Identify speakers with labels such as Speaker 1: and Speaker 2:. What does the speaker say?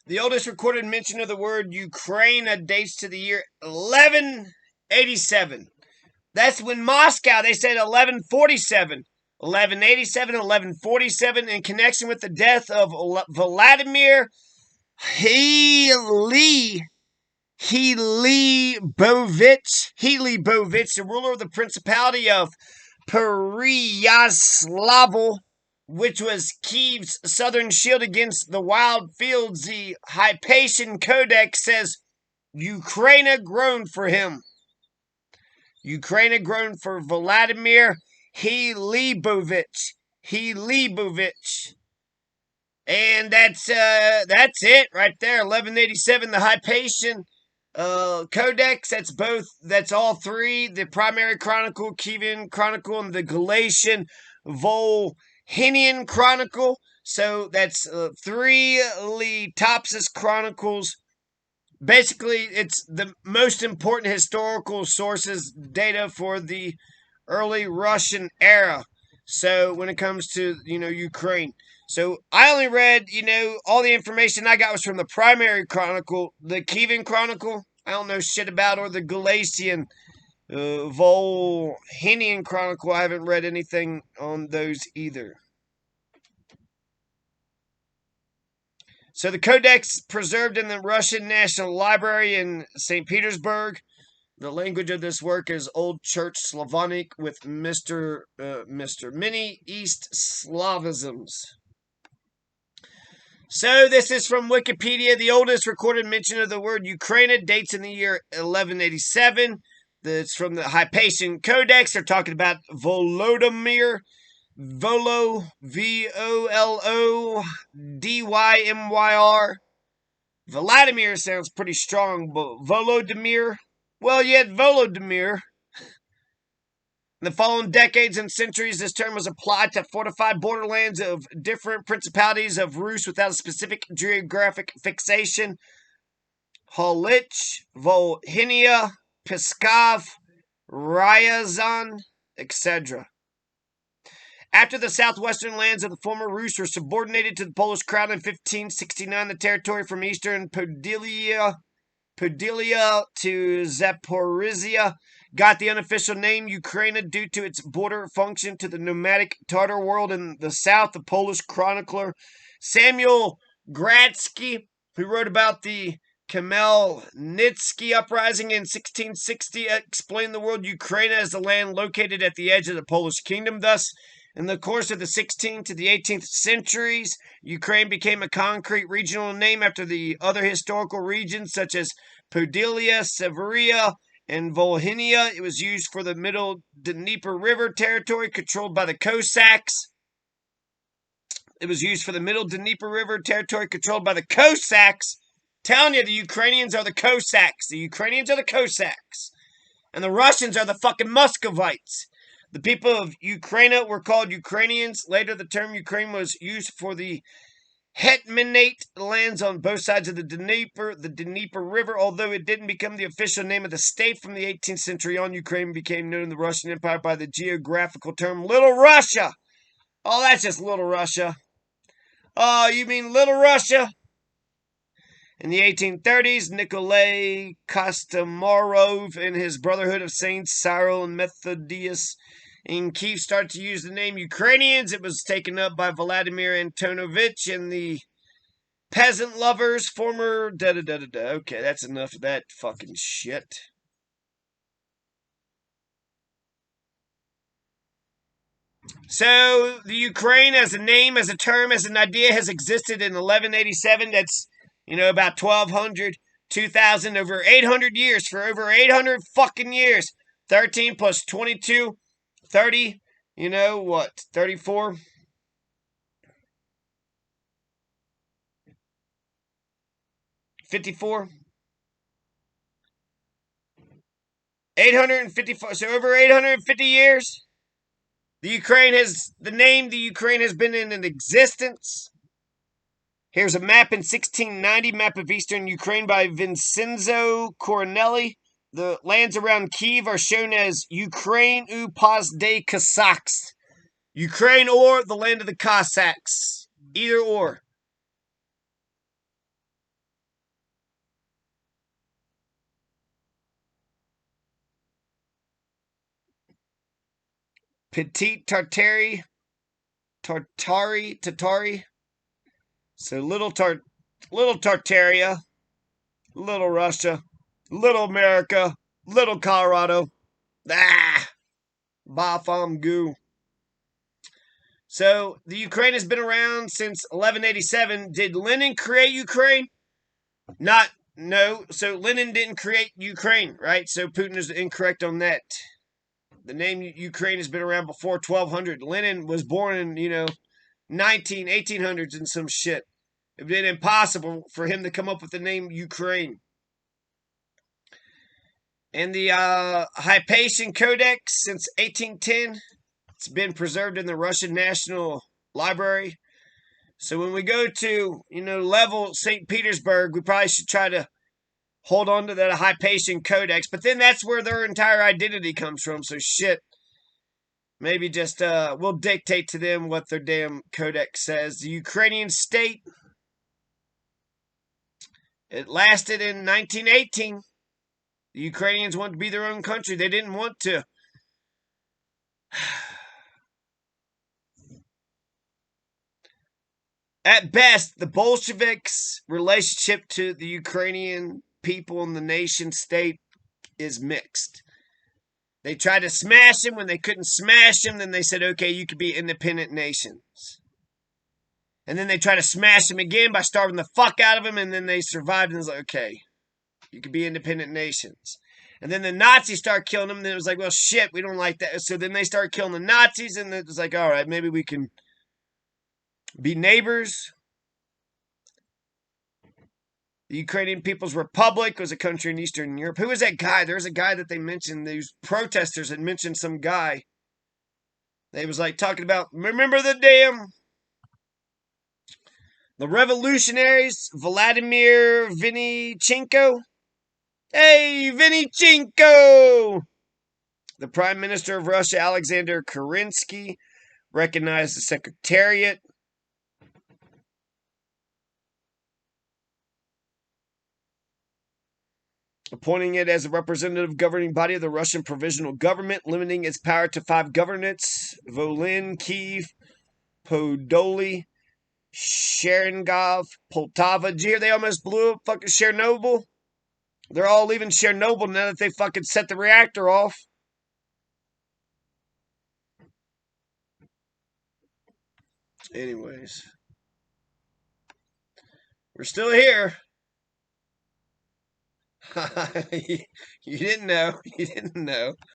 Speaker 1: The oldest recorded mention of the word Ukraine dates to the year 1187. That's when Moscow, they said 1147. 1187, 1147, in connection with the death of Vladimir Helibovich, the ruler of the Principality of Peryaslavo, which was Kiev's southern shield against the wild fields. The Hypatian Codex says Ukraine groaned for him. Ukraine groaned for Vladimir Helibovich. And that's it right there. 1187, the Hypatian Codex. That's all three: the primary chronicle, Kievan chronicle, and the Galatian Volhynian chronicle. So that's three Letopsis chronicles. Basically, it's the most important historical sources data for the early Russian era. So when it comes to Ukraine. So I only read, all the information I got was from the primary chronicle, the Kievan chronicle. I don't know shit about, or the Galatian Volhynian chronicle. I haven't read anything on those either. So the codex preserved in the Russian National Library in St. Petersburg. The language of this work is Old Church Slavonic with many East Slavisms. So this is from Wikipedia. The oldest recorded mention of the word Ukraine dates in the year 1187. It's from the Hypatian Codex. They're talking about Volodymyr. Volodymyr. Vladimir sounds pretty strong, but Volodymyr. Well, you had Volodymyr. In the following decades and centuries, this term was applied to fortified borderlands of different principalities of Rus without a specific geographic fixation. Halich, Volhynia, Pskov, Ryazan, etc. After the southwestern lands of the former Rus were subordinated to the Polish crown in 1569, the territory from eastern Podylia to Zaporizhia got the unofficial name Ukraine due to its border function to the nomadic Tatar world in the south. The Polish chronicler Samuel Gradsky, who wrote about the Khmelnytsky uprising in 1660, explained the word Ukraine as the land located at the edge of the Polish kingdom. Thus, in the course of the 16th to the 18th centuries, Ukraine became a concrete regional name after the other historical regions such as Podylia, Severia, and Volhynia. It was used for the middle Dnieper River territory controlled by the Cossacks. Telling you, the Ukrainians are the Cossacks. And the Russians are the fucking Muscovites. The people of Ukraine were called Ukrainians. Later, the term Ukraine was used for the Hetmanate lands on both sides of the Dnieper River. Although it didn't become the official name of the state from the 18th century on, Ukraine became known in the Russian Empire by the geographical term Little Russia. Oh, that's just Little Russia. Oh, you mean Little Russia? In the 1830s, Nikolai Kostomarov and his Brotherhood of Saints, Cyril and Methodius in Kiev started to use the name Ukrainians. It was taken up by Vladimir Antonovich and the peasant lovers, former da-da-da-da-da. Okay, that's enough of that fucking shit. So, the Ukraine as a name, as a term, as an idea has existed in 1187. That's, about 1200, 2000, over 800 years. For over 800 fucking years. 13 plus 22, 30, 34? 54? 854, so over 850 years. The Ukraine has been in existence. Here's a map in 1690, map of eastern Ukraine by Vincenzo Coronelli. The lands around Kiev are shown as Ukraine ou pas des Cossacks. Ukraine or the land of the Cossacks. Either or. Petit Tartari. So little Tartaria, little Russia, little America, little Colorado. Ah, Bafam goo. So the Ukraine has been around since 1187. Did Lenin create Ukraine? Not no. So Lenin didn't create Ukraine, right? So Putin is incorrect on that. The name Ukraine has been around before 1200. Lenin was born in 1800s and some shit. It would have been impossible for him to come up with the name Ukraine. And the Hypatian Codex since 1810. It's been preserved in the Russian National Library. So when we go to, level St. Petersburg, we probably should try to hold on to that Hypatian Codex. But then that's where their entire identity comes from. So shit. Maybe just we'll dictate to them what their damn codex says. The Ukrainian state, it lasted in 1918. The Ukrainians wanted to be their own country. They didn't want to. At best, the Bolsheviks' relationship to the Ukrainian people and the nation state is mixed. They tried to smash him. When they couldn't smash him, then they said, okay, you could be independent nations. And then they tried to smash him again by starving the fuck out of him, and then they survived, and it was like, okay, you could be independent nations. And then the Nazis start killing them, and then it was like, well, shit, we don't like that. So then they start killing the Nazis, and it was like, all right, maybe we can be neighbors. The Ukrainian People's Republic was a country in Eastern Europe. Who was that guy? There's a guy that they mentioned. These protesters had mentioned some guy. They was like talking about, remember the revolutionaries, Vladimir Vinichenko? Hey, Vinichenko! The Prime Minister of Russia, Alexander Kerensky, recognized the Secretariat. Appointing it as a representative governing body of the Russian provisional government, limiting its power to 5 governorates: Volyn, Kiev, Podoli, Chernihiv, Poltava. Did you hear they almost blew up fucking Chernobyl? They're all leaving Chernobyl now that they fucking set the reactor off. Anyways, we're still here. You didn't know. You didn't know.